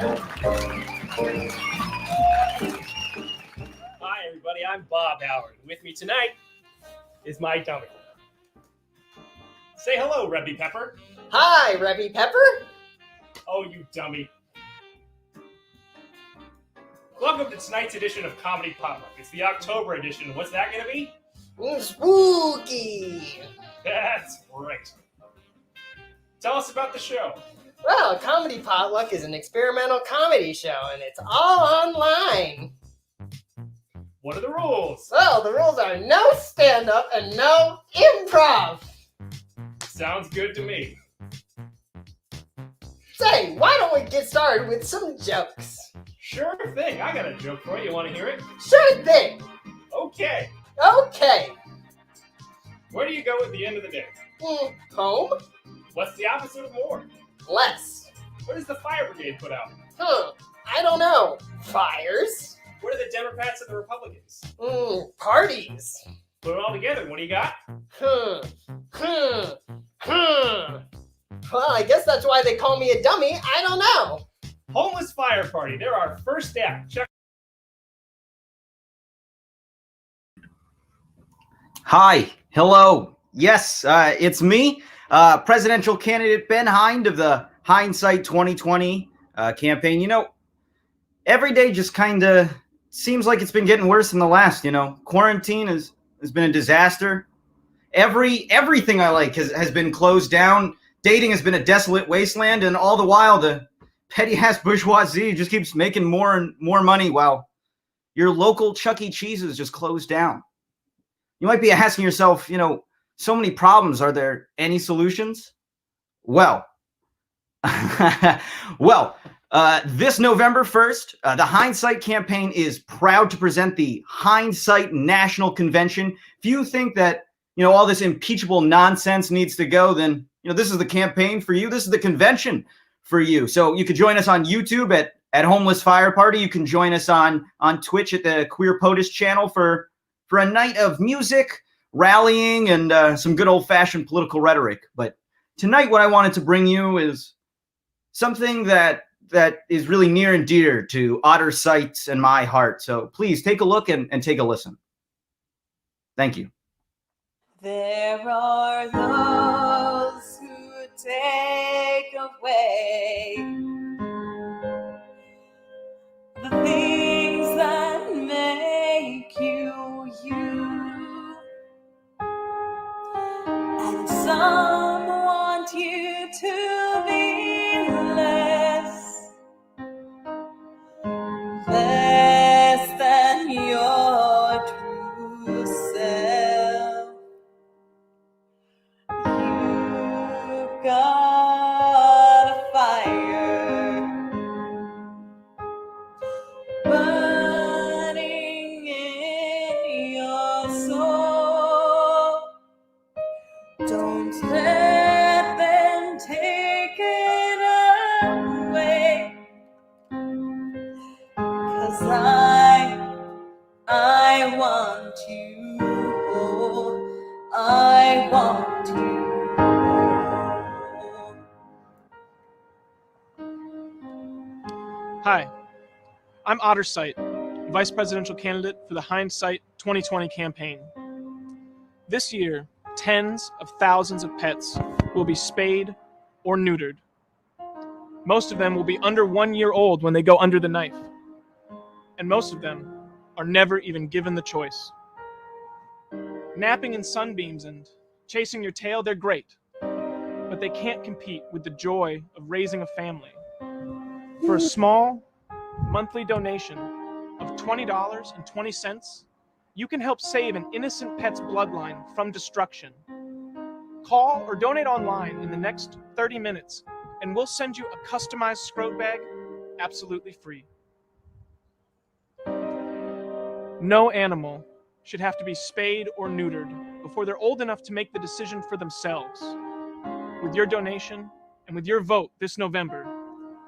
Hi, everybody. I'm Bob Howard. With me tonight is my dummy. Say hello, Rebby Pepper. Hi, Rebby Pepper. Oh, you dummy. Welcome to tonight's edition of Comedy Potluck. It's the October edition. What's that going to be? Spooky. That's right. Tell us about the show. Well, Comedy Potluck is an experimental comedy show, and it's all online. What are the rules? Well, the rules are no stand-up and no improv. Sounds good to me. Say, why don't we get started with some jokes? Sure thing. I got a joke for you. You want to hear it? Sure thing. Okay. Okay. Where do you go at the end of the day? Home? What's the opposite of more? Less. What does the fire brigade put out? I don't know. Fires? What are the Democrats and the Republicans? Parties. Put it all together. What do you got? Well, I guess that's why they call me a dummy. I don't know. Homeless Fire Party. They're our first act. Check. Hi. Hello. Yes, it's me, presidential candidate Ben Hind of the Hindsight 2020 campaign. You know, every day just kind of seems like it's been getting worse than the last. You know, quarantine has been a disaster. Everything I like has been closed down. Dating has been a desolate wasteland, and all the while the petty-ass bourgeoisie just keeps making more and more money while your local Chuck E. Cheese is just closed down. You might be asking yourself, you know, so many problems. Are there any solutions? Well, this November 1st, the Hindsight campaign is proud to present the Hindsight National Convention. If you think that, you know, all this impeachable nonsense needs to go, then, you know, this is the campaign for you. This is the convention for you. So you could join us on YouTube at Homeless Fire Party. You can join us on Twitch at the Queer POTUS channel for a night of music, rallying, and some good old-fashioned political rhetoric. But tonight what I wanted to bring you is something that is really near and dear to Otter Sight's and my heart. So please take a look and take a listen. Thank you. There are those who take away the things that make you you, and some want you to be less than your true self. You've got a fire burning in your soul. Don't let them take it away, 'cause I want you, oh, I want you. Hi, I'm Otter Sight, Vice Presidential Candidate for the Hindsight 2020 campaign. This year, tens of thousands of pets will be spayed or neutered. Most of them will be under 1 year old when they go under the knife. And most of them are never even given the choice. Napping in sunbeams and chasing your tail, they're great, but they can't compete with the joy of raising a family. For a small monthly donation of $20.20, you can help save an innocent pet's bloodline from destruction. Call or donate online in the next 30 minutes, and we'll send you a customized scrote bag absolutely free. No animal should have to be spayed or neutered before they're old enough to make the decision for themselves. With your donation and with your vote this November,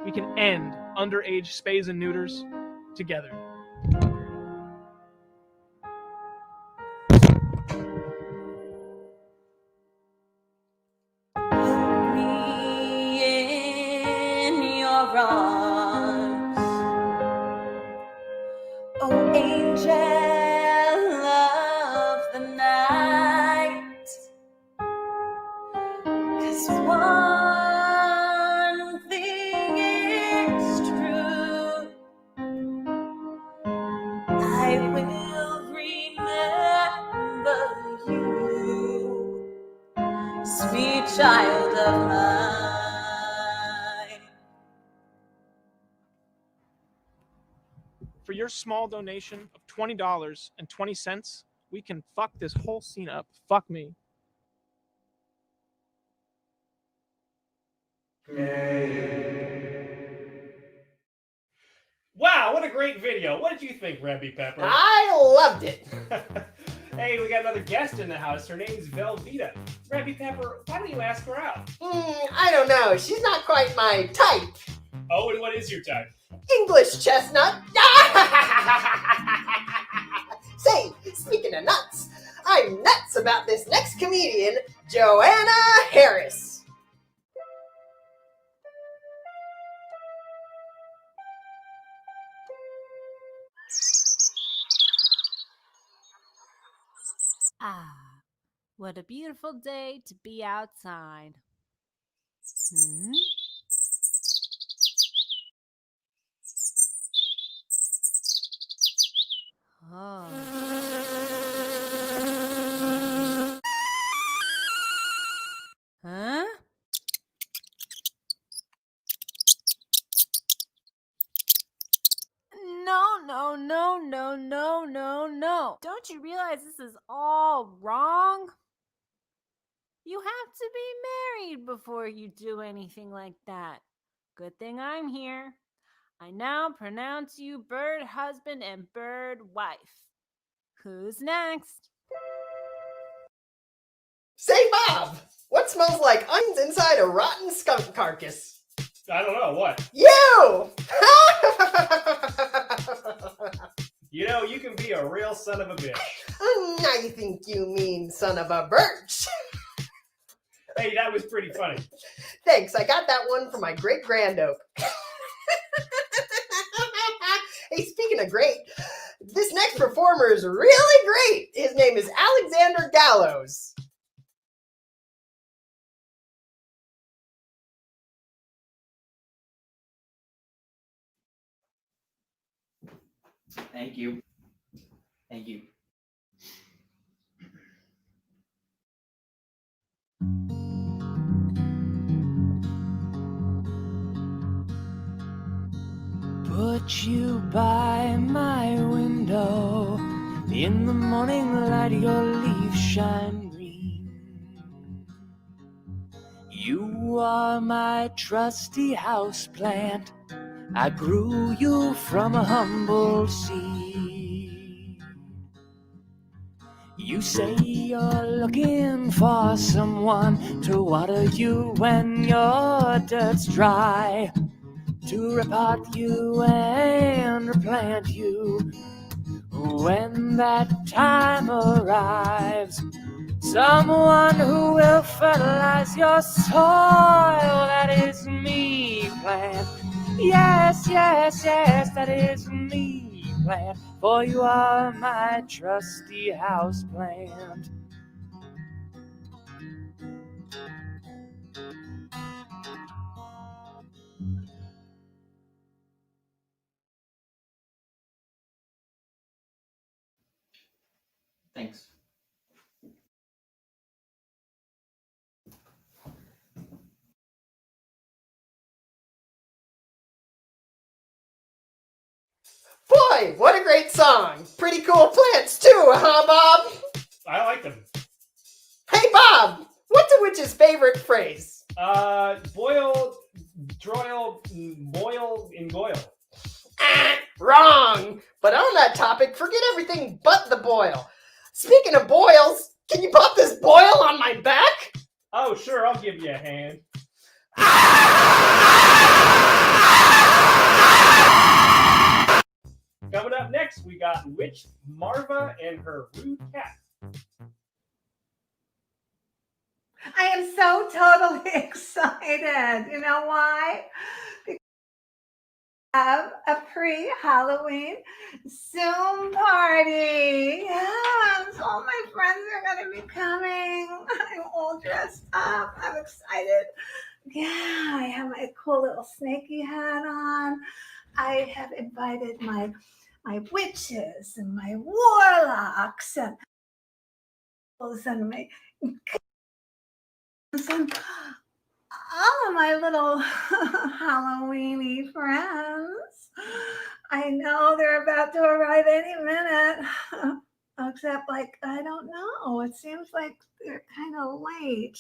we can end underage spays and neuters together. Put me in your arms. For your small donation of $20.20, we can fuck this whole scene up. Fuck me. Wow, what a great video. What did you think, Rebby Pepper? I loved it. Hey, we got another guest in the house. Her name's Velveeta. Rebby Pepper, why don't you ask her out? I don't know. She's not quite my type. Oh, and what is your type? English chestnut. Say, speaking of nuts, I'm nuts about this next comedian, Joanna Harris. Ah, what a beautiful day to be outside. Hmm? Oh. Huh? No. Don't you realize this is all wrong? You have to be married before you do anything like that. Good thing I'm here. I now pronounce you bird husband and bird wife. Who's next? Say, Bob, what smells like onions inside a rotten skunk carcass? I don't know, what? You! You know, you can be a real son of a bitch. I think you mean son of a birch. Hey, that was pretty funny. Thanks, I got that one from my great-grandope. Hey, speaking of great, this next performer is really great. His name is Alexander Gallows. Thank you. Thank you. Put you by my window. In the morning light, your leaves shine green. You are my trusty house plant. I grew you from a humble seed. You say you're looking for someone to water you when your dirt's dry, to repot you and replant you when that time arrives. Someone who will fertilize your soil, that is me, plant. Yes, that is me, plant. For you are my trusty house plant. Thanks. Boy, what a great song. Pretty cool plants too, huh, Bob? I like them. Hey, Bob, what's a witch's favorite phrase? Boil, droil, boil, and goil. Wrong. But on that topic, forget everything but the boil. Speaking of boils, can you pop this boil on my back? Oh, sure, I'll give you a hand. Coming up next, we got Witch Marva and her rude cat. I am so totally excited. You know why? Because we have a pre-Halloween Zoom party. Yes, all my friends are going to be coming. I'm all dressed up. I'm excited. Yeah, I have my cool little snaky hat on. I have invited my witches and my warlocks and my all of my little Halloweeny friends. I know they're about to arrive any minute. Except, like, I don't know. It seems like they're kind of late.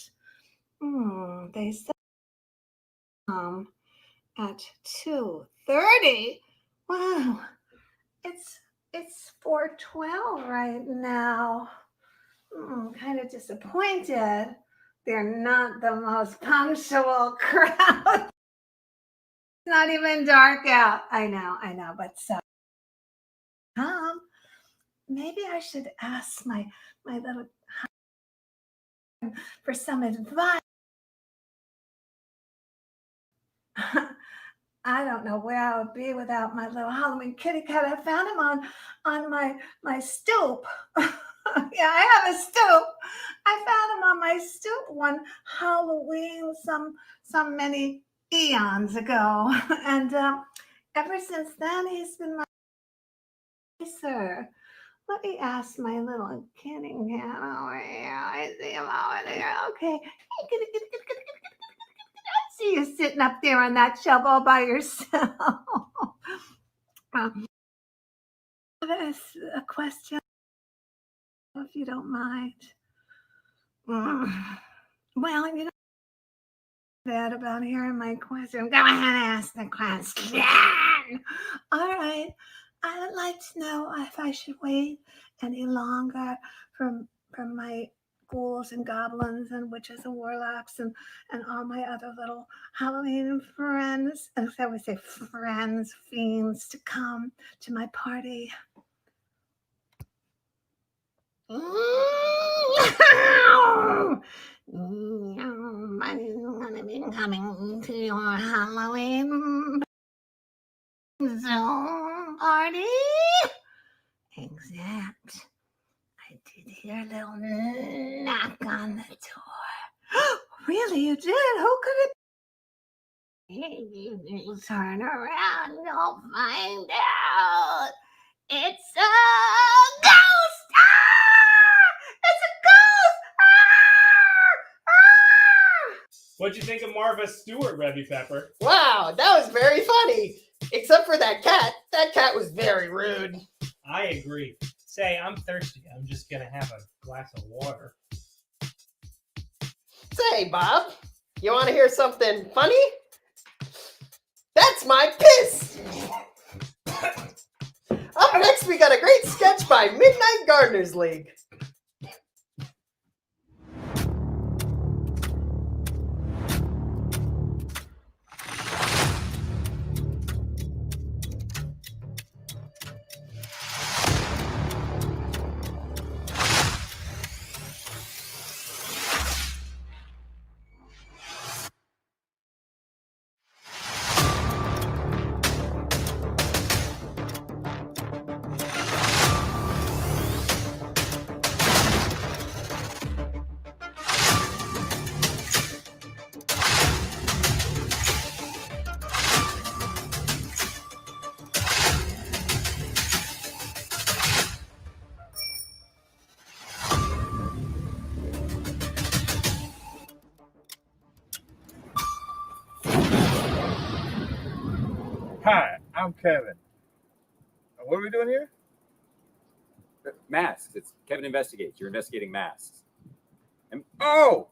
They said at 2:30. Wow, it's 4:12 right now. Kind of disappointed. They're not the most punctual crowd. It's not even dark out. I know, but so maybe I should ask my little for some advice. I don't know where I would be without my little Halloween kitty cat. I found him on my stoop. Yeah, I have a stoop. I found him on my stoop one Halloween some many eons ago, and ever since then he's been my sir. Let me ask my little kitty cat over here. I see him over there. Okay. Hey, kitty, kitty, kitty, kitty, kitty, kitty, kitty. I see you sitting up there on that shelf all by yourself. That's a question, if you don't mind. Well, you know bad about hearing my question. Go ahead and ask the question. All right. I would like to know if I should wait any longer from my ghouls and goblins and witches and warlocks and all my other little Halloween friends, as I would say friends, fiends, to come to my party. I'm gonna be coming to your Halloween Zoom party. Except I did hear a little knock on the door. Really, you did? Who could it be? You turn around, you'll find out. It's a ghost! It's a ghost! What'd you think of Marva Stewart, Rebby Pepper? Wow, that was very funny. Except for that cat. That cat was very rude. I agree. Say, I'm thirsty. I'm just gonna have a glass of water. Say, Bob, you want to hear something funny? That's my piss! Up next, we got a great sketch by Midnight Gardeners League. Hi, I'm Kevin. What are we doing here? Masks. It's Kevin Investigates. You're investigating masks. Oh!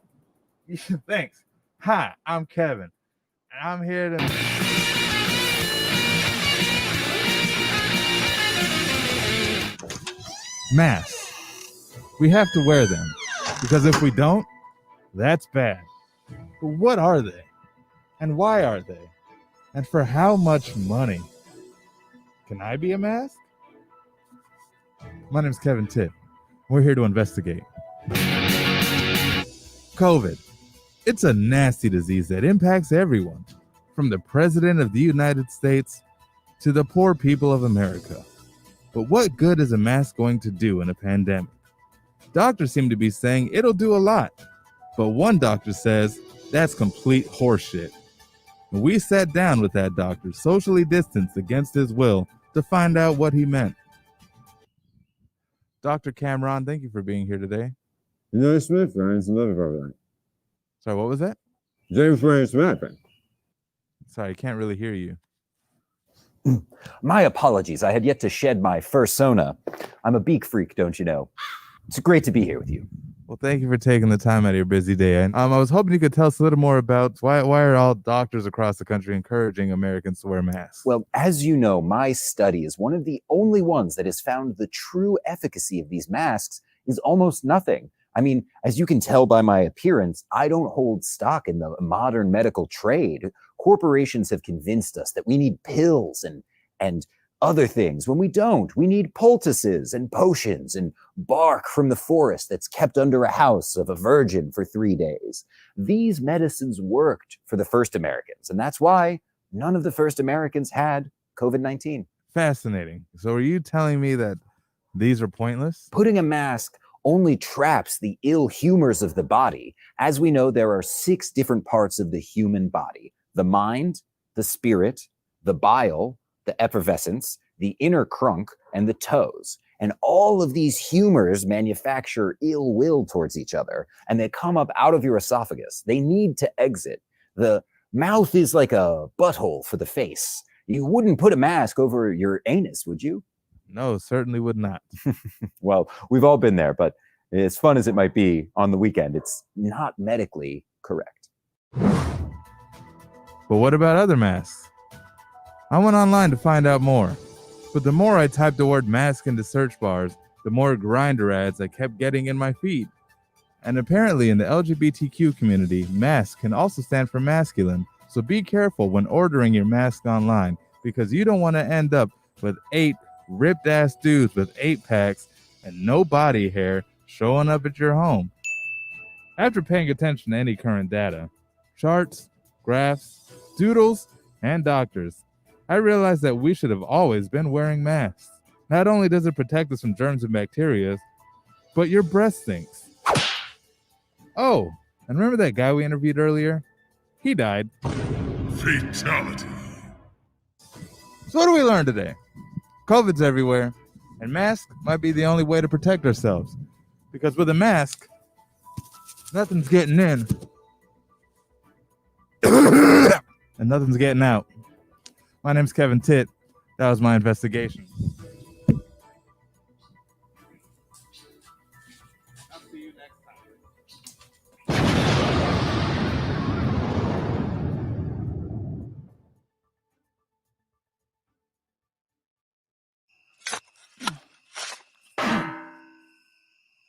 Thanks. Hi, I'm Kevin. And I'm here to... Masks. We have to wear them. Because if we don't, that's bad. But what are they? And why are they? And for how much money? Can I be a mask? My name's Kevin Titt. We're here to investigate. COVID. It's a nasty disease that impacts everyone, from the President of the United States to the poor people of America. But what good is a mask going to do in a pandemic? Doctors seem to be saying it'll do a lot, but one doctor says that's complete horseshit. We sat down with that doctor, socially distanced against his will, to find out what he meant. Dr. Cameron, thank you for being here today. James Smith, Ryan's another brother. Sorry, what was that? James Ryan Smith. Sorry, I can't really hear you. My apologies. I had yet to shed my fursona. I'm a beak freak, don't you know? It's great to be here with you. Well, thank you for taking the time out of your busy day. And I was hoping you could tell us a little more about why are all doctors across the country encouraging Americans to wear masks? Well, as you know, my study is one of the only ones that has found the true efficacy of these masks is almost nothing. I mean, as you can tell by my appearance, I don't hold stock in the modern medical trade. Corporations have convinced us that we need pills and other things when we don't. We need poultices and potions and bark from the forest that's kept under a house of a virgin for 3 days. These medicines worked for the first Americans, and that's why none of the first Americans had COVID-19. Fascinating. So are you telling me that these are pointless? Putting a mask only traps the ill humors of the body. As we know, there are 6 different parts of the human body: the mind, the spirit, the bile, the effervescence, the inner crunk, and the toes. And all of these humors manufacture ill will towards each other, and they come up out of your esophagus. They need to exit. The mouth is like a butthole for the face. You wouldn't put a mask over your anus, would you? No, certainly would not. Well, we've all been there, but as fun as it might be on the weekend, it's not medically correct. But what about other masks? I went online to find out more, but the more I typed the word mask into search bars, the more Grindr ads I kept getting in my feed. And apparently in the LGBTQ community, mask can also stand for masculine, so be careful when ordering your mask online, because you don't want to end up with 8 ripped ass dudes with 8-packs and no body hair showing up at your home. After paying attention to any current data, charts, graphs, doodles, and doctors, I realized that we should have always been wearing masks. Not only does it protect us from germs and bacteria, but your breath stinks. Oh, and remember that guy we interviewed earlier? He died. Fatality. So what do we learn today? COVID's everywhere, and masks might be the only way to protect ourselves. Because with a mask, nothing's getting in. And nothing's getting out. My name's Kevin Titt. That was my investigation. I'll see you next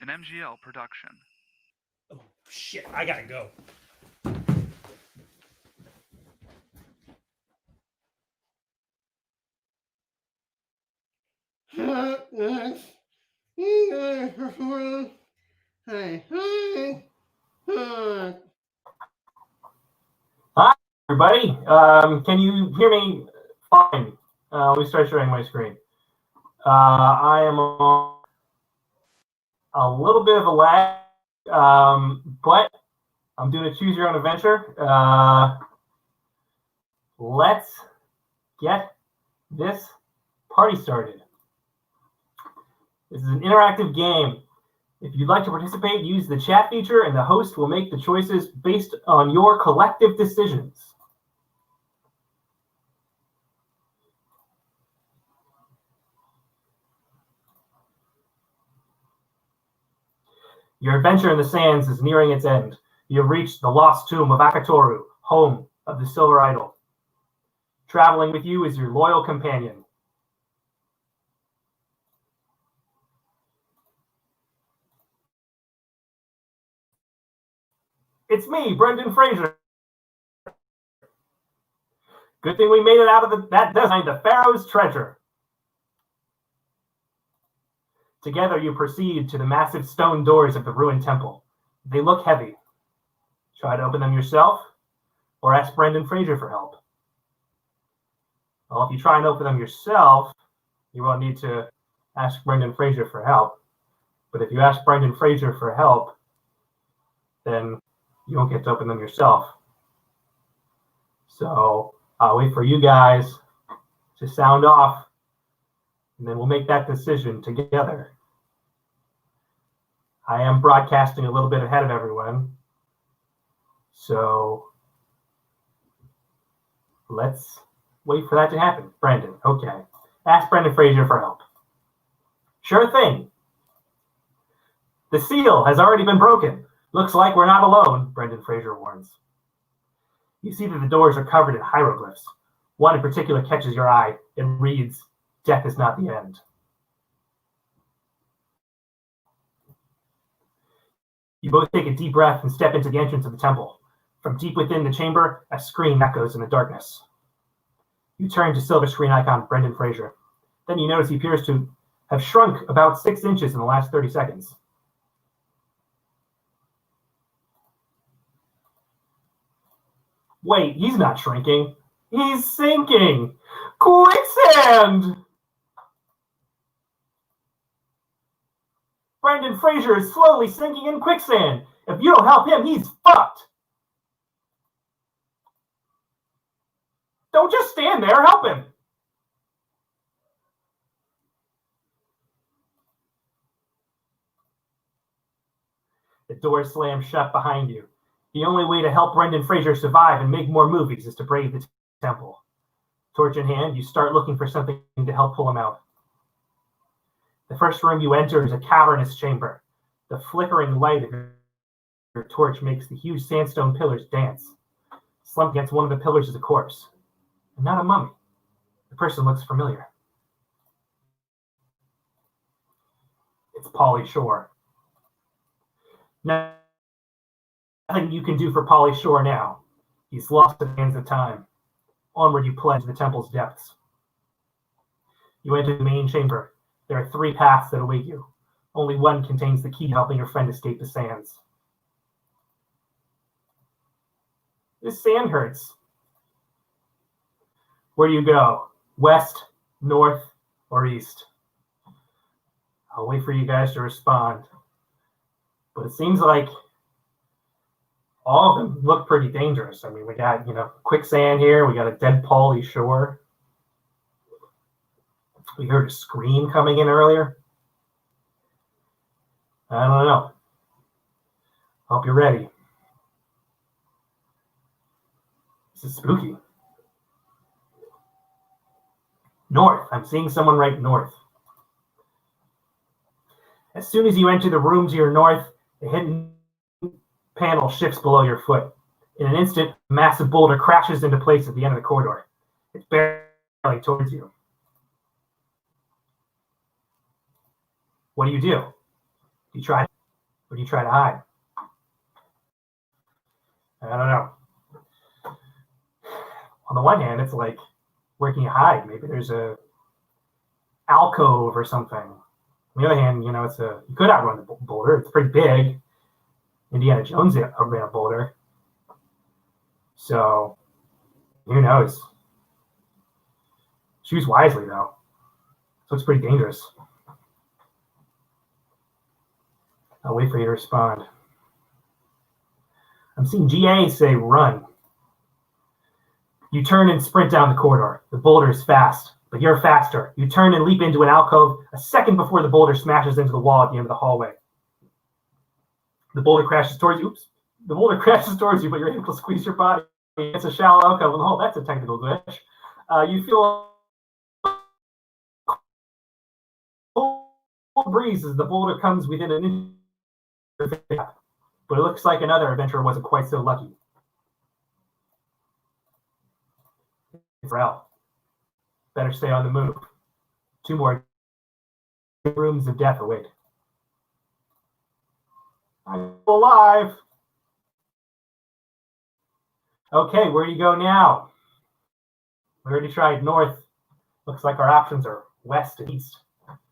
An MGL production. Oh, shit, I gotta go. Hi, everybody. Can you hear me fine? Let me start sharing my screen. I am on a little bit of a lag, but I'm doing a choose your own adventure. Let's get this party started. This is an interactive game. If you'd like to participate, use the chat feature and the host will make the choices based on your collective decisions. Your adventure in the sands is nearing its end. You have reached the lost tomb of Akatoru, home of the Silver Idol. Traveling with you is your loyal companion. It's me, Brendan Fraser. Good thing we made it out of that desert, the Pharaoh's treasure. Together you proceed to the massive stone doors of the ruined temple. They look heavy. Try to open them yourself, or ask Brendan Fraser for help. Well, if you try and open them yourself, you won't need to ask Brendan Fraser for help. But if you ask Brendan Fraser for help, then you won't get to open them yourself. So I'll wait for you guys to sound off, and then we'll make that decision together. I am broadcasting a little bit ahead of everyone. So let's Wait for that to happen. Brendan, okay. Ask Brendan Fraser for help. Sure thing. The seal has already been broken. Looks like we're not alone, Brendan Fraser warns. You see that the doors are covered in hieroglyphs. One in particular catches your eye. It reads, "Death is not the end." You both take a deep breath and step into the entrance of the temple. From deep within the chamber, a scream echoes in the darkness. You turn to silver screen icon Brendan Fraser. Then you notice he appears to have shrunk about 6 inches in the last 30 seconds. Wait, he's not shrinking. He's sinking. Quicksand! Brendan Fraser is slowly sinking in quicksand. If you don't help him, he's fucked. Don't just stand there, help him. The door slams shut behind you. The only way to help Brendan Fraser survive and make more movies is to brave the temple. Torch in hand, you start looking for something to help pull him out. The first room you enter is a cavernous chamber. The flickering light of your torch makes the huge sandstone pillars dance. Slumped against one of the pillars is a corpse, and not a mummy. The person looks familiar. It's Pauly Shore. Nothing you can do for Pauly Shore now. He's lost in the hands of time. Onward you plunge the temple's depths. You enter the main chamber. There are 3 paths that await you. Only one contains the key helping your friend escape the sands. This sand hurts. Where do you go? West, north, or east? I'll wait for you guys to respond. But it seems like all of them look pretty dangerous. I mean, we got, quicksand here. We got a dead Pauly Shore. We heard a scream coming in earlier. I don't know. Hope you're ready. This is spooky. North. I'm seeing someone right north. As soon as you enter the room to your north, the hidden panel shifts below your foot. In an instant, a massive boulder crashes into place at the end of the corridor. It's barreling towards you. What do you do? Do you try to hide? I don't know. On the one hand, it's like, where can you hide? Maybe there's a alcove or something. On the other hand, you could outrun the boulder. It's pretty big. Indiana Jones ran a boulder. So, who knows? Choose wisely, though. So it's pretty dangerous. I'll wait for you to respond. I'm seeing GA say run. You turn and sprint down the corridor. The boulder is fast, but you're faster. You turn and leap into an alcove a second before the boulder smashes into the wall at the end of the hallway. The boulder crashes towards you. Oops. The boulder crashes towards you, but you're able to squeeze your body. It's a shallow alcove in the hole. That's a technical glitch. You feel a cold breeze as the boulder comes within an inch of your gap. But it looks like another adventurer wasn't quite so lucky. It's Ralph. Better stay on the move. 2 more rooms of death await. I'm alive. Okay, where do you go now? We already tried north. Looks like our options are west and east.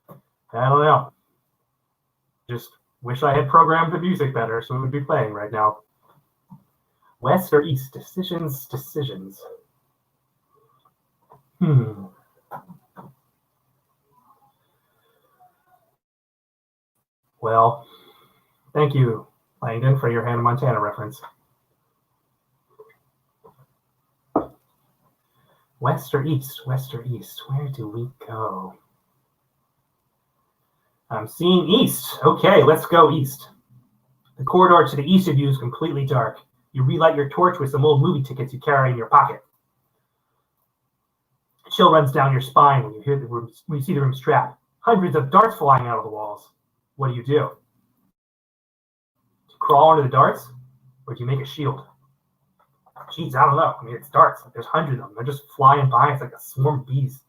I don't know. Just wish I had programmed the music better so it would be playing right now. West or east? Decisions. Well, thank you, Langdon, for your Hannah Montana reference. West or east? Where do we go? I'm seeing east. Okay, let's go east. The corridor to the east of you is completely dark. You relight your torch with some old movie tickets you carry in your pocket. Chill runs down your spine when you see the room's trap. Hundreds of darts flying out of the walls. What do? Do you crawl under the darts, or do you make a shield? Geez, I don't know. I mean, it's darts. There's hundreds of them. They're just flying by. It's like a swarm of bees.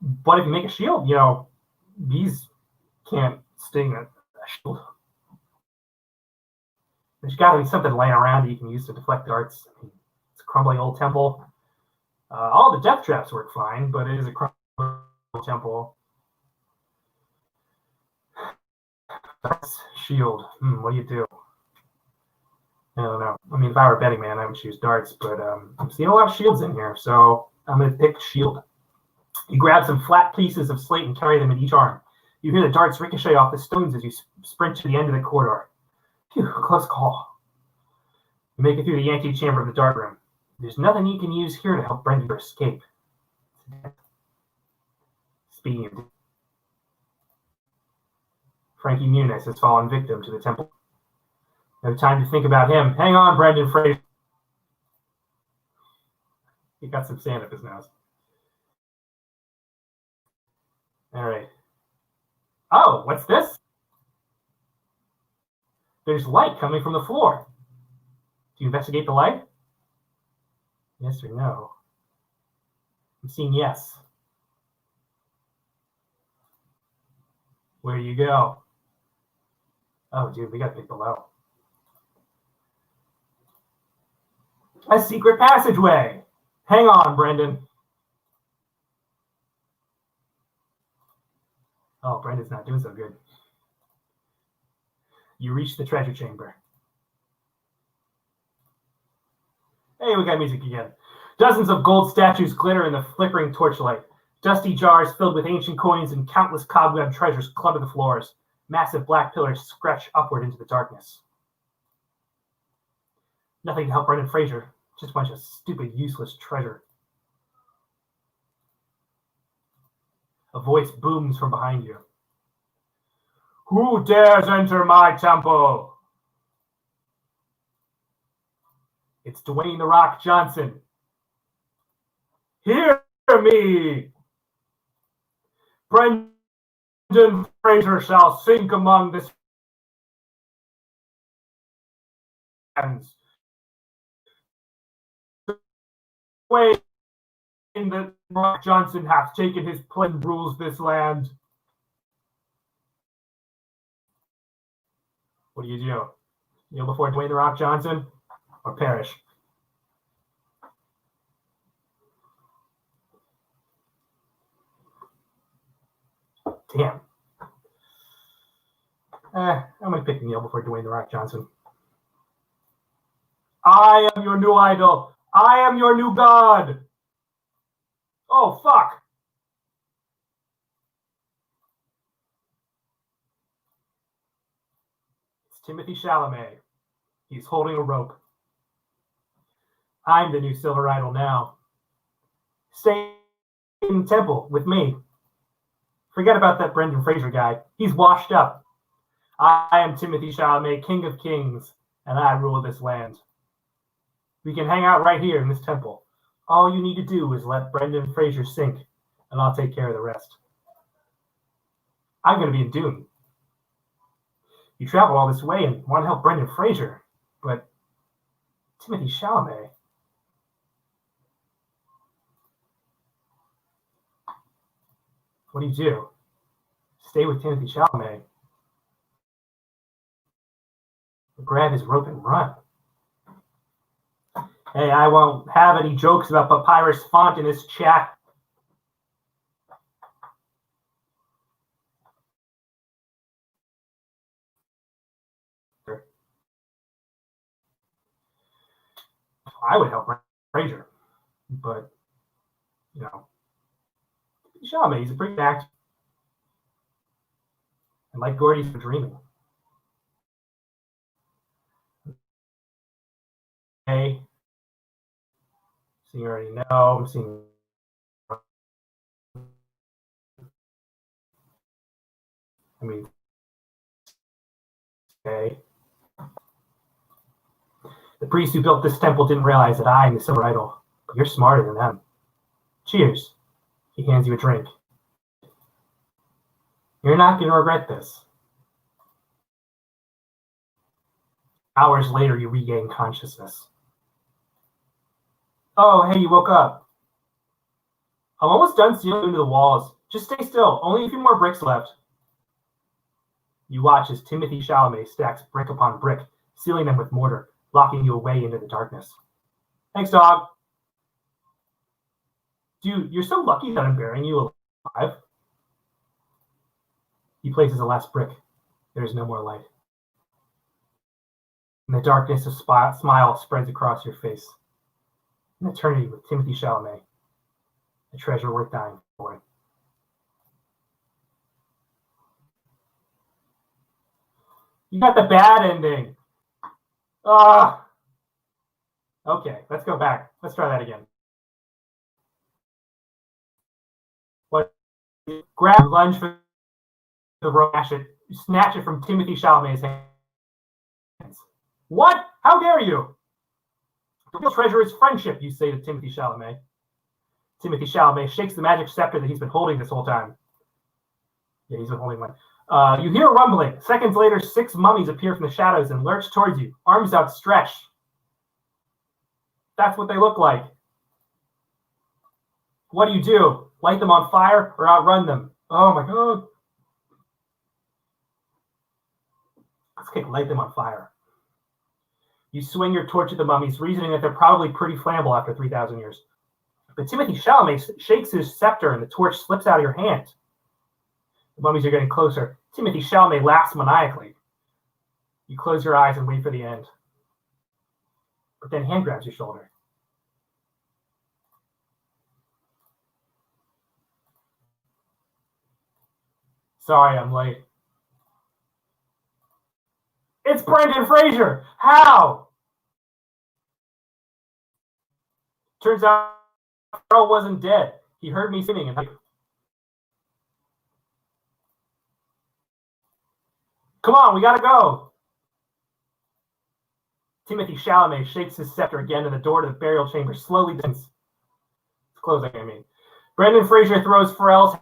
But if you make a shield, bees can't sting a shield. There's got to be something laying around that you can use to deflect darts. I mean, it's a crumbling old temple. All the death traps work fine, but it is a crumbling old temple. Darts, shield. What do? I don't know. I mean, if I were a betting man, I would choose darts, but I'm seeing a lot of shields in here, so I'm going to pick shield. You grab some flat pieces of slate and carry them in each arm. You hear the darts ricochet off the stones as you sprint to the end of the corridor. Phew, close call. You make it through the antechamber of the dart room. There's nothing you can use here to help Brendan escape. Speaking of, Frankie Muniz has fallen victim to the temple. No time to think about him. Hang on, Brendan Fraser. He got some sand up his nose. All right. Oh, what's this? There's light coming from the floor. Do you investigate the light? Yes or no? I'm seeing yes. Where do you go? Oh, dude, we got to pick below. A secret passageway. Hang on, Brendan. Oh, Brendan's not doing so good. You reach the treasure chamber. Hey, we got music again. Dozens of gold statues glitter in the flickering torchlight. Dusty jars filled with ancient coins and countless cobweb treasures clutter the floors. Massive black pillars stretch upward into the darkness. Nothing to help Brendan Fraser. Just a bunch of stupid, useless treasure. A voice booms from behind you. Who dares enter my temple? It's Dwayne "The Rock" Johnson. Hear me! Brendan Fraser shall sink among the sands. Dwayne "The Rock" Johnson hath taken his place and rules this land. What do? Kneel before Dwayne "The Rock" Johnson, or perish? Damn. I'm going to pick kneel before Dwayne "The Rock" Johnson. I am your new idol. I am your new god. Oh, fuck. It's Timothy Chalamet. He's holding a rope. I'm the new silver idol now. Stay in the temple with me. Forget about that Brendan Fraser guy. He's washed up. I am Timothy Chalamet, King of Kings, and I rule this land. We can hang out right here in this temple. All you need to do is let Brendan Fraser sink, and I'll take care of the rest. I'm going to be in Dune. You travel all this way and want to help Brendan Fraser, but Timothy Chalamet. What do? Stay with Timothy Chalamet. Grab his rope and run. Hey, I won't have any jokes about papyrus font in this chat. I would help Fraser, but Chalamet, he's a pretty good actor. And like Gordy's for dreaming. Hey, so you already know. I'm seeing. Okay. The priests who built this temple didn't realize that I am the silver idol, but you're smarter than them. Cheers. He hands you a drink. You're not going to regret this. Hours later, you regain consciousness. Oh, hey, you woke up. I'm almost done sealing into the walls. Just stay still. Only a few more bricks left. You watch as Timothy Chalamet stacks brick upon brick, sealing them with mortar, locking you away into the darkness. Thanks, dog. Dude, you're so lucky that I'm burying you alive. He places the last brick. There is no more light. In the darkness, a smile spreads across your face. An eternity with Timothy Chalamet. A treasure worth dying for. You got the bad ending. Ah. Okay, let's go back. Let's try that again. What? Grab, lunge for the rope, snatch it from Timothy Chalamet's hands. What? How dare you? The real treasure is friendship, you say to Timothy Chalamet. Timothy Chalamet shakes the magic scepter that he's been holding this whole time. Yeah, he's been holding one. You hear a rumbling. Seconds later, 6 mummies appear from the shadows and lurch towards you, arms outstretched. That's what they look like. What do? Light them on fire or outrun them? Oh my god. Let's light them on fire. You swing your torch at the mummies, reasoning that they're probably pretty flammable after 3,000 years. But Timothy Chalamet shakes his scepter and the torch slips out of your hand. The mummies are getting closer. Timothy Chalamet laughs maniacally. You close your eyes and wait for the end. But then hand grabs your shoulder. Sorry, I'm late. It's Brendan Fraser! How? Turns out Earl wasn't dead. He heard me singing and come on, we gotta go. Timothy Chalamet shakes his scepter again and the door to the burial chamber slowly descends. It's closing, I mean. Brendan Fraser throws Pharrell's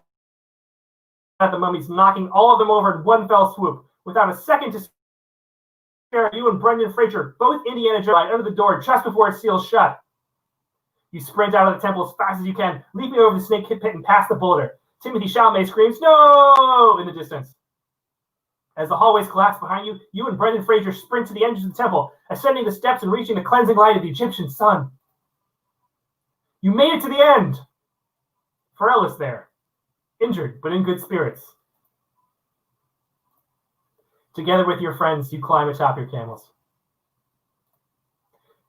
at the mummies, knocking all of them over in one fell swoop. Without a second to spare, you and Brendan Fraser, both Indiana Jones, under the door just before it seals shut. You sprint out of the temple as fast as you can, leaping over the snake pit and past the boulder. Timothy Chalamet screams, "No!" in the distance. As the hallways collapse behind you, you and Brendan Fraser sprint to the edge of the temple, ascending the steps and reaching the cleansing light of the Egyptian sun. You made it to the end. Pharrell is there, injured but in good spirits. Together with your friends, you climb atop your camels.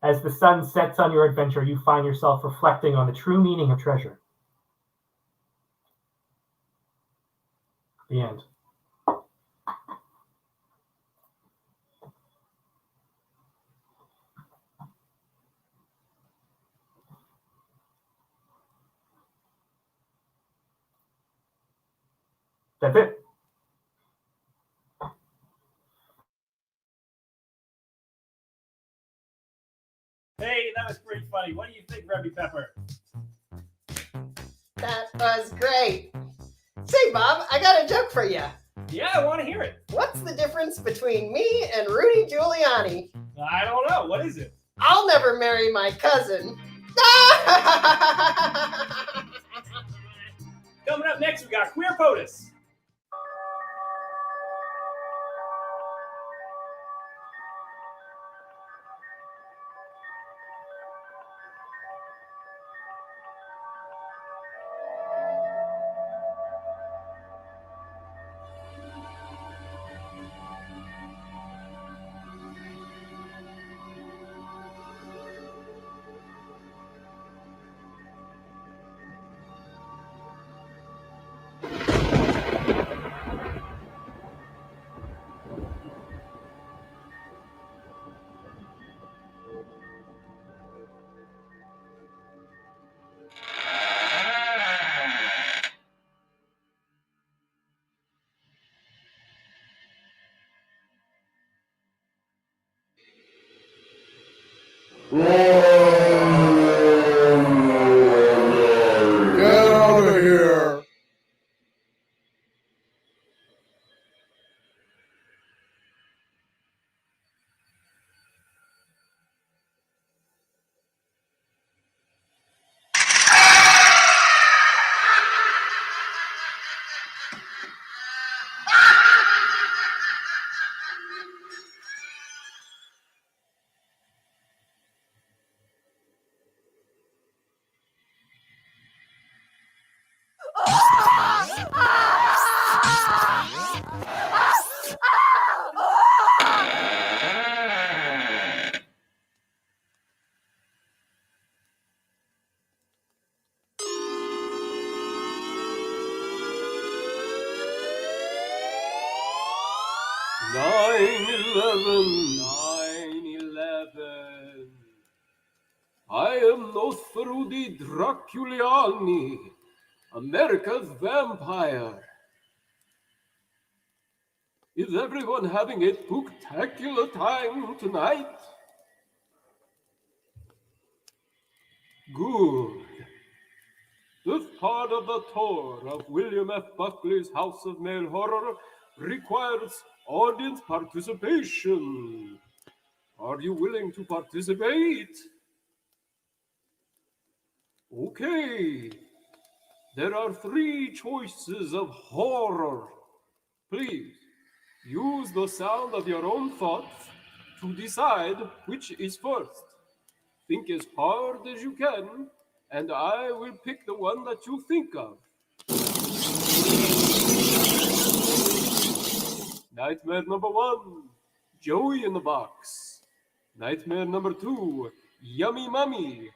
As the sun sets on your adventure, you find yourself reflecting on the true meaning of treasure. The end. That's it. Hey, that was pretty funny. What do you think, Rebby Pepper? That was great. Say, Bob, I got a joke for you. Yeah, I want to hear it. What's the difference between me and Rudy Giuliani? I don't know. What is it? I'll never marry my cousin. Coming up next, we got Queer POTUS. 9/11. I am Nosferudi Draculiani, America's vampire. Is everyone having a spooktacular time tonight? Good. This part of the tour of William F. Buckley's House of Male Horror requires audience participation. Are you willing to participate? Okay. There are 3 choices of horror. Please, use the sound of your own thoughts to decide which is first. Think as hard as you can, and I will pick the one that you think of. Nightmare number 1, Joey in the box. Nightmare number 2, Yummy Mummy.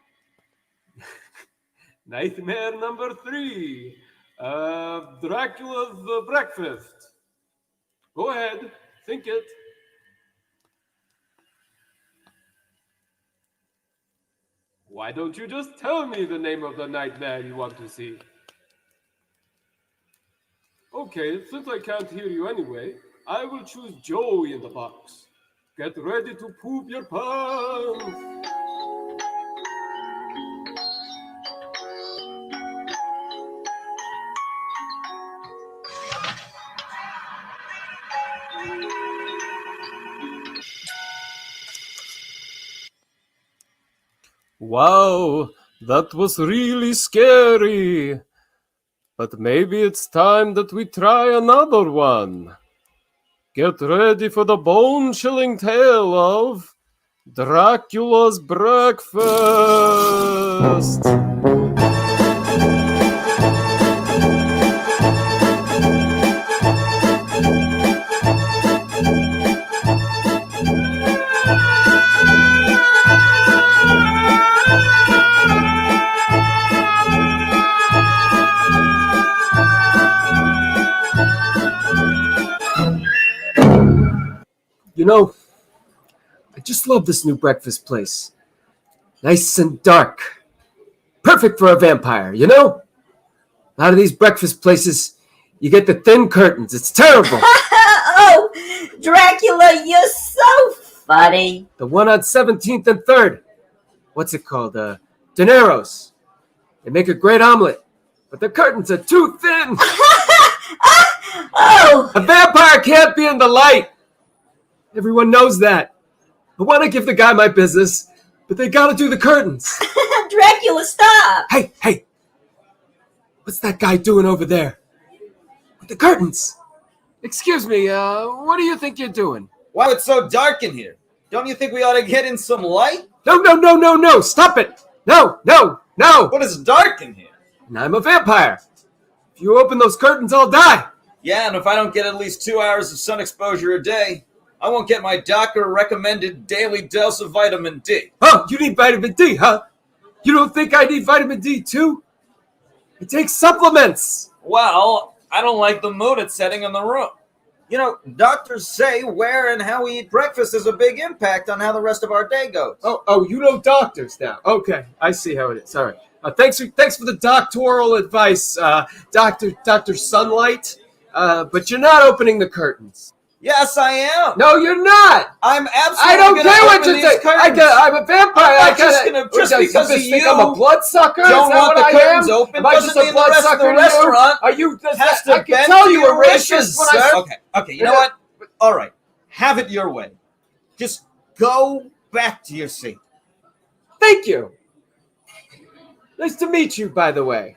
Nightmare number 3, Dracula's breakfast. Go ahead, think it. Why don't you just tell me the name of the nightmare you want to see? Okay, since I can't hear you anyway, I will choose Joey in the box. Get ready to poop your pants. Wow, that was really scary. But maybe it's time that we try another one. Get ready for the bone-chilling tale of Dracula's breakfast. You know, I just love this new breakfast place. Nice and dark. Perfect for a vampire, you know? A lot of these breakfast places, you get the thin curtains. It's terrible. Oh, Dracula, you're so funny. The one on 17th and 3rd. What's it called? De Niro's. They make a great omelet, but the curtains are too thin. Oh! A vampire can't be in the light. Everyone knows that. I want to give the guy my business, but they gotta do the curtains. Dracula, stop! Hey! What's that guy doing over there? With the curtains. Excuse me, what do you think you're doing? Wow, it's so dark in here. Don't you think we ought to get in some light? No, stop it! No! But it's dark in here. And I'm a vampire. If you open those curtains, I'll die. Yeah, and if I don't get at least 2 hours of sun exposure a day, I won't get my doctor-recommended daily dose of vitamin D. Oh, you need vitamin D, huh? You don't think I need vitamin D too? I take supplements. Well, I don't like the mood it's setting in the room. You know, doctors say where and how we eat breakfast has a big impact on how the rest of our day goes. Oh, you know doctors now. Okay, I see how it is. All right. Thanks for the doctoral advice, Dr. Sunlight. But you're not opening the curtains. Yes, I am. No, you're not. I'm absolutely. I don't care what you think. I'm a vampire. I'm not just because of you. I'm a bloodsucker. Don't want the curtains open. Am I just a bloodsucker? Restaurant Are you? Has to I can tell you were wishes, racist when I. Okay. You know what? All right. Have it your way. Just go back to your seat. Thank you. Nice to meet you, by the way.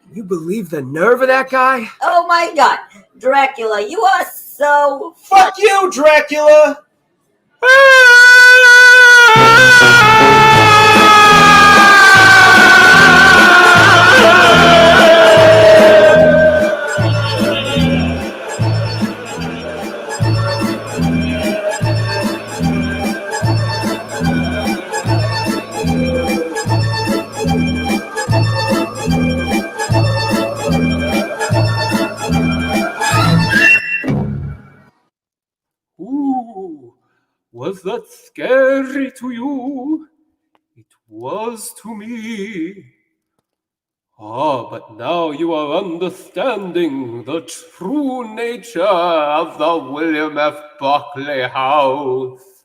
Can you believe the nerve of that guy? Oh my God, Dracula, you are so... Fuck you, Dracula! Was that scary to you? It was to me. Ah, but now you are understanding the true nature of the William F. Buckley House.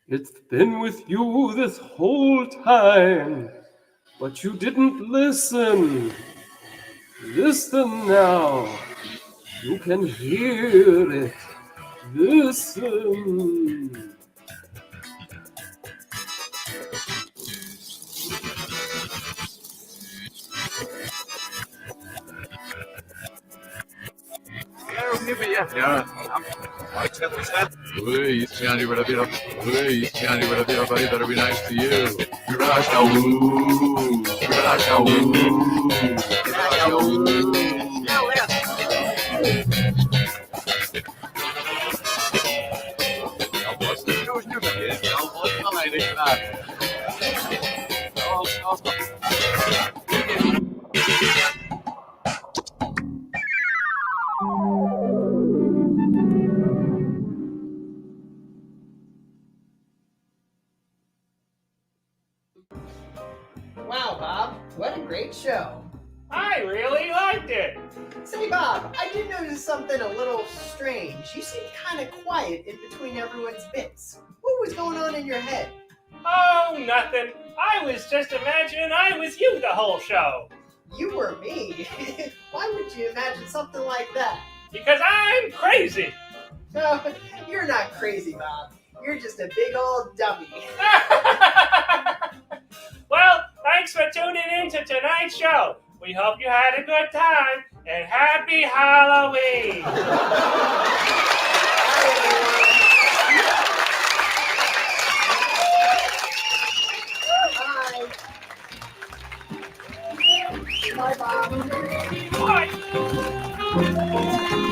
It's been with you this whole time, but you didn't listen. Listen now. You can hear it. Listen. Everybody better be nice to you. Wow, Bob, what a great show. I really liked it. Say, Bob, I did notice something a little strange. You seemed kind of quiet in between everyone's bits. What was going on in your head? Oh, nothing. I was just imagining I was you the whole show. You were me? Why would you imagine something like that? Because I'm crazy. No, you're not crazy, Bob. You're just a big old dummy. Well, thanks for tuning in to tonight's show. We hope you had a good time, and happy Halloween! Bye. Bye, Bob. Bye!